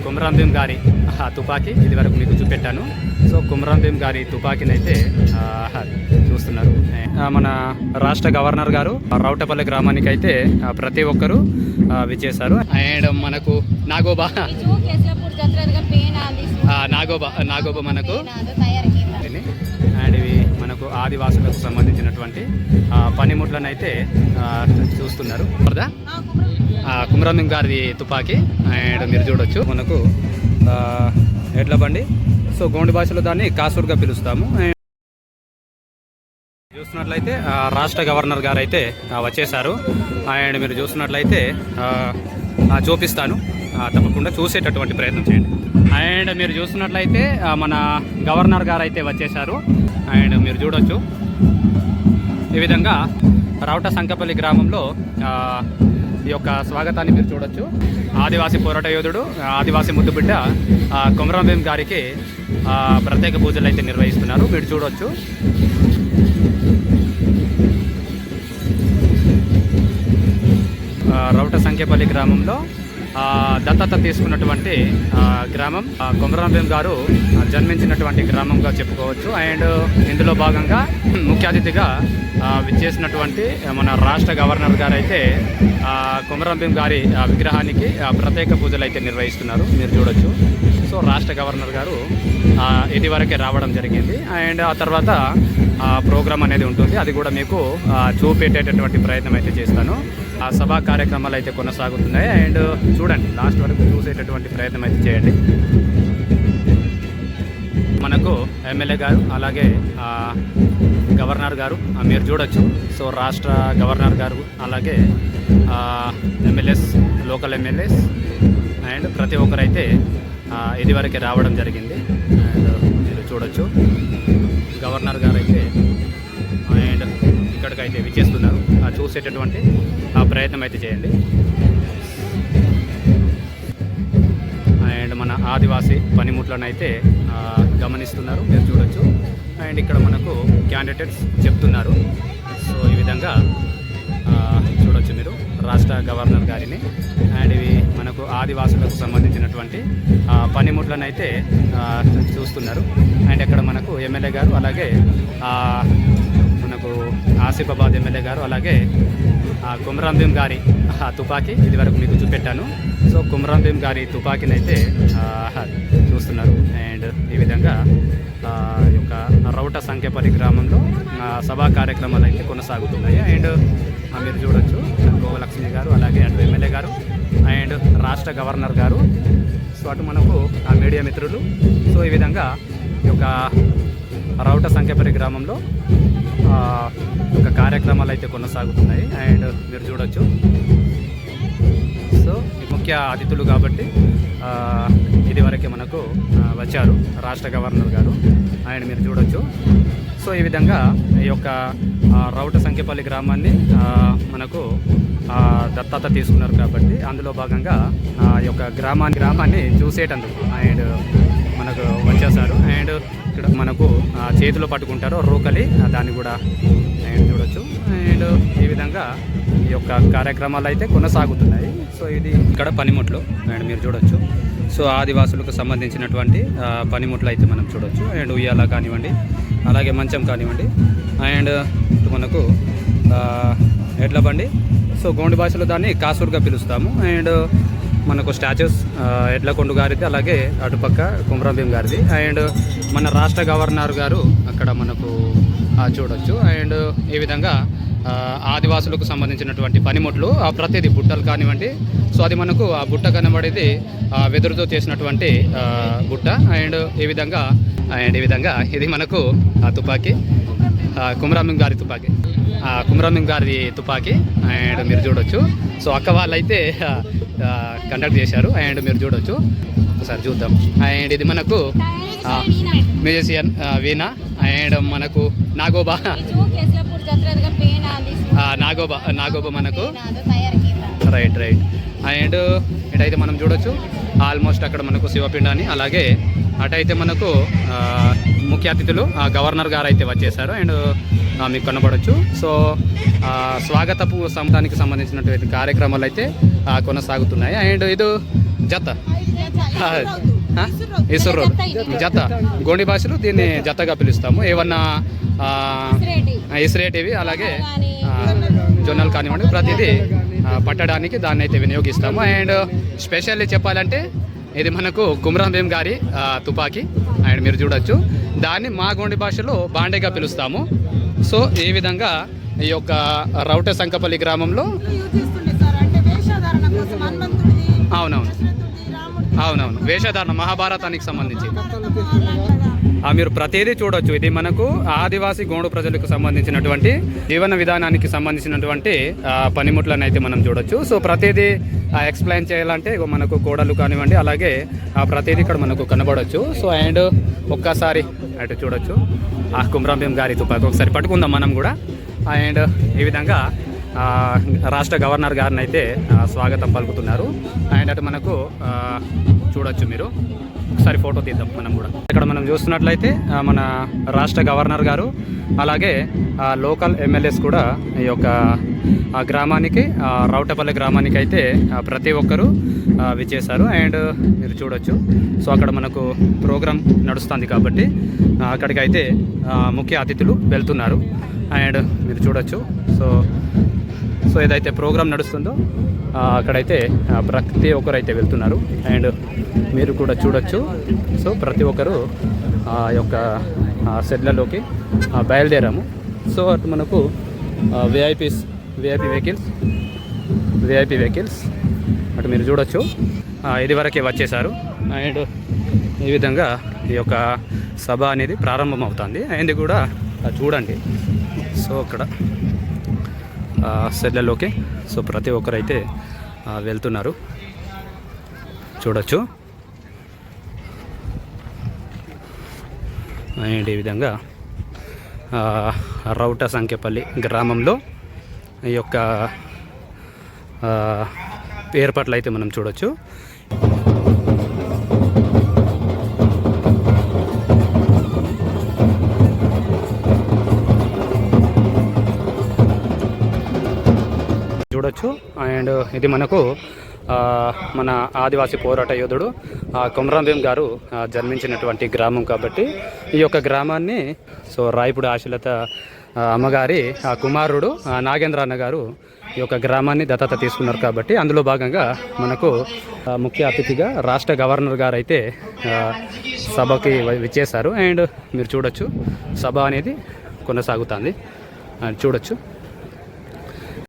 కుమరం భీమ్ గారి తుపాకీ ఇది వరకు మీకు చూపెట్టాను. సో కుమరం భీమ్ గారి తుపాకీని అయితే చూస్తున్నారు. మన రాష్ట్ర గవర్నర్ గారు రౌటపల్లి గ్రామానికి అయితే ప్రతి ఒక్కరూ విచ్చేశారు. అండ్ మనకు నాగోబా నాగోబా మనకు అండ్ ఇవి మనకు ఆదివాసులకు సంబంధించినటువంటి పనిముట్లను అయితే చూస్తున్నారు. కుమరం భీమ్ గారి తుపాకీ అండ్ మీరు చూడొచ్చు మనకు ఎడ్ల బండి. సో గోండి భాషలో దాన్ని కాసూర్గా పిలుస్తాము. చూస్తున్నట్లయితే రాష్ట్ర గవర్నర్ గారు అయితే వచ్చేసారు. అండ్ మీరు చూస్తున్నట్లయితే చూపిస్తాను, తప్పకుండా చూసేటటువంటి ప్రయత్నం చేయండి. అండ్ మీరు చూస్తున్నట్లయితే మన గవర్నర్ గారు అయితే వచ్చేసారు. అండ్ మీరు చూడొచ్చు ఈ విధంగా రౌట సంకపల్లి గ్రామంలో ఈ యొక్క స్వాగతాన్ని మీరు చూడొచ్చు. ఆదివాసీ పోరాట యోధుడు, ఆదివాసీ ముద్దుబిడ్డ కుమరం భీమ్ గారికి ప్రత్యేక పూజలు అయితే నిర్వహిస్తున్నారు. మీరు చూడొచ్చు. రౌట సంఖ్యపల్లి గ్రామంలో దత్తత తీసుకున్నటువంటి గ్రామం కుమరం భీమ్ గారు జన్మించినటువంటి గ్రామంగా చెప్పుకోవచ్చు. అండ్ ఇందులో భాగంగా ముఖ్య అతిథిగా విచ్చేసినటువంటి మన రాష్ట్ర గవర్నర్ గారు అయితే కుమరం భీమ్ గారి విగ్రహానికి ప్రత్యేక పూజలు అయితే నిర్వహిస్తున్నారు. మీరు చూడొచ్చు. సో రాష్ట్ర గవర్నర్ గారు ఇదివరకే రావడం జరిగింది. అండ్ ఆ తర్వాత ప్రోగ్రామ్ అనేది ఉంటుంది, అది కూడా మీకు చూపెట్టేటటువంటి ప్రయత్నం అయితే చేస్తాను. ఆ సభా కార్యక్రమాలు అయితే కొనసాగుతున్నాయి. అండ్ చూడండి, లాస్ట్ వరకు చూసేటటువంటి ప్రయత్నం అయితే చేయండి. మనకు ఎమ్మెల్యే గారు అలాగే గవర్నర్ గారు మీరు చూడొచ్చు. సో రాష్ట్ర గవర్నర్ గారు అలాగే ఎమ్మెల్యేస్, లోకల్ ఎమ్మెల్యేస్ అండ్ ప్రతి ఒక్కరైతే ఇదివరకే రావడం జరిగింది. అండ్ మీరు చూడొచ్చు గవర్నర్ గారు అయితే అండ్ ఇక్కడికైతే విచ్చేస్తున్నారు. చూసేటటువంటి ప్రయత్నం అయితే చేయండి. అండ్ మన ఆదివాసీ పనిముట్లను అయితే గమనిస్తున్నారు. మీరు చూడొచ్చు. అండ్ ఇక్కడ మనకు క్యాండిడేట్స్ చెప్తున్నారు. సో ఈ విధంగా చూడొచ్చు మీరు రాష్ట్ర గవర్నర్ గారిని. అండ్ ఇవి మనకు ఆదివాసులకు సంబంధించినటువంటి పనిముట్లను అయితే చూస్తున్నారు. అండ్ ఇక్కడ మనకు ఎమ్మెల్యే గారు అలాగే మనకు ఆసిఫాబాద్ ఎమ్మెల్యే గారు అలాగే కుమరం భీమ్ గారి తుపాకీ ఇది వరకు మీకు చూపెట్టాను. సో కుమరం భీమ్ గారి తుపాకీని అయితే చూస్తున్నారు. అండ్ ఈ విధంగా యొక్క రౌట సంఖ్యపల్లి గ్రామంలో సభా కార్యక్రమాలు అయితే కొనసాగుతున్నాయి. అండ్ మీరు చూడొచ్చు గోవలక్ష్మి గారు అలాగే అటు ఎమ్మెల్యే గారు అండ్ రాష్ట్ర గవర్నర్ గారు. సో అటు మనకు మీడియా మిత్రులు. సో ఈ విధంగా ఈ యొక్క రౌట సంఖ్యపల్లి గ్రామంలో ఒక కార్యక్రమాలు అయితే కొనసాగుతున్నాయి. అండ్ మీరు చూడొచ్చు. సో ముఖ్య అతిథులు కాబట్టి ఇదివరకే మనకు వచ్చారు రాష్ట్ర గవర్నర్ గారు. అండ్ మీరు చూడొచ్చు. సో ఈ విధంగా ఈ యొక్క రౌట సంఖ్యపల్లి గ్రామాన్ని మనకు దత్తత తీసుకున్నారు కాబట్టి అందులో భాగంగా ఈ యొక్క గ్రామాన్ని చూసేటందుకు అండ్ మనకు వచ్చేసారు. అండ్ ఇక్కడ మనకు చేతిలో పట్టుకుంటారు రోకలి, దాన్ని కూడా అండ్ చూడొచ్చు. అండ్ ఈ విధంగా ఈ యొక్క కార్యక్రమాలు అయితే కొనసాగుతున్నాయి. సో ఇది ఇక్కడ పనిముట్లు అండ్ మీరు చూడొచ్చు. సో ఆదివాసులకు సంబంధించినటువంటి పనిముట్లు అయితే మనం చూడొచ్చు. అండ్ ఉయ్యాల కానివ్వండి అలాగే మంచం కానివ్వండి. అండ్ మనకు ఎడ్ల బండి. సో గోండి భాషలో దాన్ని కాసూర్గా పిలుస్తాము. అండ్ మనకు స్టాచ్యూస్ ఎడ్లకొండ గారిది అలాగే అటుపక్క కుమరం భీమ్ గారిది. అండ్ మన రాష్ట్ర గవర్నర్ గారు అక్కడ మనకు చూడొచ్చు. అండ్ ఈ విధంగా ఆదివాసులకు సంబంధించినటువంటి పనిముట్లు ప్రతిదీ బుట్టలు కానివ్వండి. సో అది మనకు ఆ బుట్ట కనబడేది వెదురుతో చేసినటువంటి బుట్ట. అండ్ ఈ విధంగా ఇది మనకు తుపాకీ కుమరం భీమ్ గారి తుపాకీ, కుమరం భీమ్ గారి తుపాకీ. అండ్ మీరు చూడొచ్చు. సో అక్క వాళ్ళైతే కండక్ట్ చేశారు. అండ్ మీరు చూడొచ్చు, ఒకసారి చూద్దాం. అండ్ ఇది మనకు మ్యూజిషియన్ వీణ. అండ్ మనకు నాగోబా మనకు రైట్. అండ్ ఇటైతే మనం చూడొచ్చు ఆల్మోస్ట్ అక్కడ మనకు శివపిండాన్ని, అలాగే అటైతే మనకు ముఖ్య అతిథులు గవర్నర్ గారు అయితే వచ్చేసారు. అండ్ మీకు కనబడవచ్చు. సో స్వాగతపు సమతానికి సంబంధించినటువంటి కార్యక్రమాలు అయితే కొనసాగుతున్నాయి. అండ్ ఇది జత ఇసురు జత, గోండి భాషలో దీన్ని జతగా పిలుస్తాము. ఏమన్నా ఇసురేటివి అలాగే జొన్నలు కానివ్వండి ప్రతిదీ పట్టడానికి దాన్ని అయితే వినియోగిస్తాము. అండ్ స్పెషల్లీ చెప్పాలంటే ఇది మనకు కుమ్రం భీమ్ గారి తుపాకీ. అండ్ మీరు చూడొచ్చు దాన్ని మా గోండి భాషలో బాండేగా పిలుస్తాము. సో ఈ విధంగా ఈ యొక్క రౌట సంకపల్లి గ్రామంలో అవునవును వేషధారణ మహాభారతానికి సంబంధించి మీరు ప్రతిదీ చూడొచ్చు. ఇది మనకు ఆదివాసీ గోండు ప్రజలకు సంబంధించినటువంటి జీవన విధానానికి సంబంధించినటువంటి పనిముట్లను అయితే మనం చూడొచ్చు. సో ప్రతిదీ ఎక్స్ప్లెయిన్ చేయాలంటే మనకు కోడలు కానివ్వండి అలాగే ప్రతిదీ ఇక్కడ మనకు కనబడవచ్చు. సో అండ్ ఒక్కసారి అటు చూడొచ్చు కుమ్రం భీమ్ గారి తుపాకి ఒకసారి పట్టుకుందాం మనం కూడా. అండ్ ఈ విధంగా రాష్ట్ర గవర్నర్ గారిని అయితే స్వాగతం పలుకుతున్నారు. అండ్ అటు మనకు చూడొచ్చు, మీరు ఒకసారి ఫోటో తీద్దాం మనం కూడా. ఇక్కడ మనం చూస్తున్నట్లయితే మన రాష్ట్ర గవర్నర్ గారు అలాగే లోకల్ ఎమ్మెల్యేస్ కూడా ఈ యొక్క గ్రామానికి రౌటపల్లి గ్రామానికి అయితే ప్రతి ఒక్కరూ విచ్చేశారు. అండ్ మీరు చూడొచ్చు సో అక్కడ మనకు ప్రోగ్రాం నడుస్తుంది కాబట్టి అక్కడికి అయితే ముఖ్య అతిథులు వెళ్తున్నారు. అండ్ మీరు చూడొచ్చు సో ఏదైతే ప్రోగ్రాం నడుస్తుందో అక్కడైతే ప్రతి ఒక్కరు అయితే వెళ్తున్నారు. అండ్ మీరు కూడా చూడొచ్చు సో ప్రతి ఒక్కరు ఆ యొక్క సెట్లలోకి బయలుదేరాము. సో అటు మనకు విఐపి వెహికల్స్ అటు మీరు చూడొచ్చు ఇది వరకే వచ్చేసారు. అండ్ ఈ విధంగా ఈ యొక్క సభ అనేది ప్రారంభం అవుతుంది. అండ్ కూడా చూడండి సో అక్కడ సెట్లలోకి సో ప్రతి ఒక్కరైతే వెళ్తున్నారు చూడొచ్చు. అండ్ ఈ విధంగా రౌట సంఖ్యపల్లి గ్రామంలో ఈ యొక్క ఏర్పాట్లు అయితే మనం చూడొచ్చు. చూడొచ్చు అండ్ ఇది మనకు మన ఆదివాసీ పోరాట యోధుడు కుమ్రం భీమ్ గారు జన్మించినటువంటి గ్రామం కాబట్టి ఈ యొక్క గ్రామాన్ని సో రాయపూడి ఆశలత అమ్మగారి కుమారుడు నాగేంద్ర అన్న గారు ఈ యొక్క గ్రామాన్ని దత్తత తీసుకున్నారు కాబట్టి అందులో భాగంగా మనకు ముఖ్య అతిథిగా రాష్ట్ర గవర్నర్ గారు అయితే సభకి విచ్చేశారు. అండ్ మీరు చూడొచ్చు సభ అనేది కొనసాగుతుంది చూడొచ్చు.